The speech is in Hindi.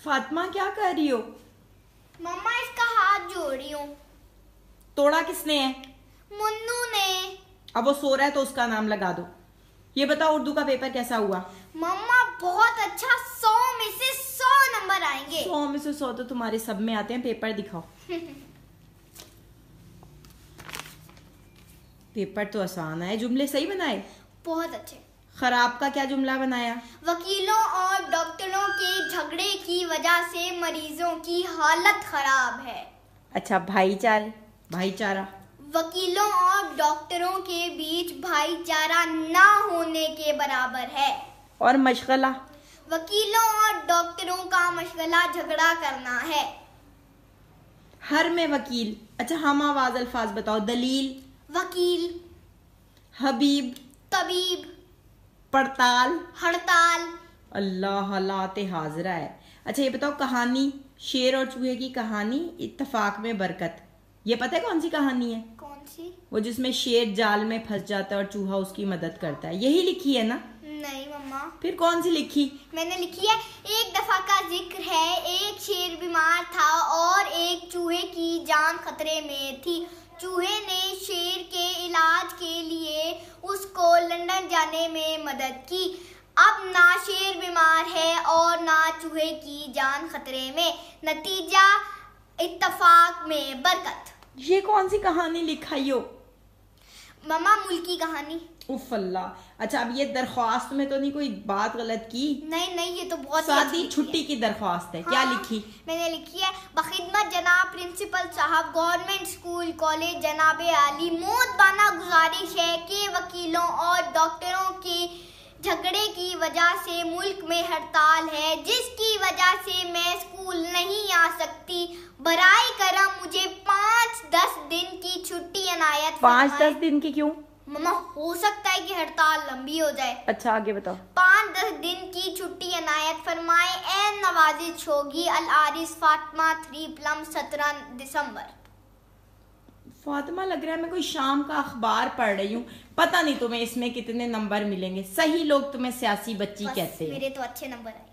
फातिमा क्या कर रही हो? मम्मा इसका हाथ जोड़ रही हूँ। तोड़ा किसने है? मुन्नू ने। अब वो सो रहा है तो उसका नाम लगा दो। ये बताओ उर्दू का पेपर कैसा हुआ? मम्मा बहुत अच्छा, 100 में से 100 नंबर आएंगे। 100 में से 100 तो तुम्हारे सब में आते हैं। पेपर दिखाओ। पेपर तो आसान है। जुमले सही बनाए? बहुत अच्छे। खराब का क्या जुमला बनाया? वकीलों और डॉक्टरों के झगड़े की वजह से मरीजों की हालत खराब है। अच्छा, भाईचारा। वकीलों और डॉक्टरों के बीच भाईचारा ना होने के बराबर है। और मशगला? वकीलों और डॉक्टरों का मशगला झगड़ा करना है। हर में वकील। अच्छा, हम आवाज अल्फाज बताओ। दलील, वकील। हबीब, तबीब। पड़ताल, हड़ताल। अल्लाह हालात हाजरा है। अच्छा ये बताओ, कहानी शेर और चूहे की कहानी, इत्तफाक में बरकत। ये पता है कौन सी कहानी है? कौन सी? वो जिसमें शेर जाल में फंस जाता है और चूहा उसकी मदद करता है। यही लिखी है ना? नहीं मम्मा। फिर कौन सी लिखी? मैंने लिखी है, एक दफा का जिक्र है, एक शेर बीमार था और एक चूहे की जान खतरे में थी। चूहे ने शेर के इलाज के लिए उसको लंदन जाने में मदद की। अब ना शेर बीमार है और ना चूहे की जान खतरे में। नतीजा इत्तफाक में बरकत। ये कौन सी कहानी लिखाई हो? मम्मा मुल्की कहानी। उफ अल्लाह। अच्छा, अब ये दरख्वास्त में तो नहीं कोई बात गलत की? नहीं, ये तो बहुत सादी छुट्टी की दरख्वास्त है। क्या लिखी? मैंने लिखी है, बखिदमत जनाब प्रिंसिपल साहब, गवर्नमेंट स्कूल कॉलेज जनाब आली, मोतबाना गुजारिश है कि वकीलों और डॉक्टरों के झगड़े की वजह से मुल्क में हड़ताल है, जिसकी वजह से मैं स्कूल नहीं आ सकती। बराए करम मुझे 5-10 दिन की छुट्टी अनायत। 5-10 दिन की क्यों? मम्मा हो सकता है कि हड़ताल लंबी हो जाए। अच्छा आगे बताओ। 5-10 दिन की छुट्टी अनायत फरमाए। एन नवाजिश होगी। अल आरिस फातिमा 3 प्लम 17 दिसंबर। फातिमा, लग रहा है मैं कोई शाम का अखबार पढ़ रही हूँ। पता नहीं तुम्हें इसमें कितने नंबर मिलेंगे। सही लोग तुम्हें सियासी बच्ची कहते हैं। मेरे तो अच्छे नंबर आए।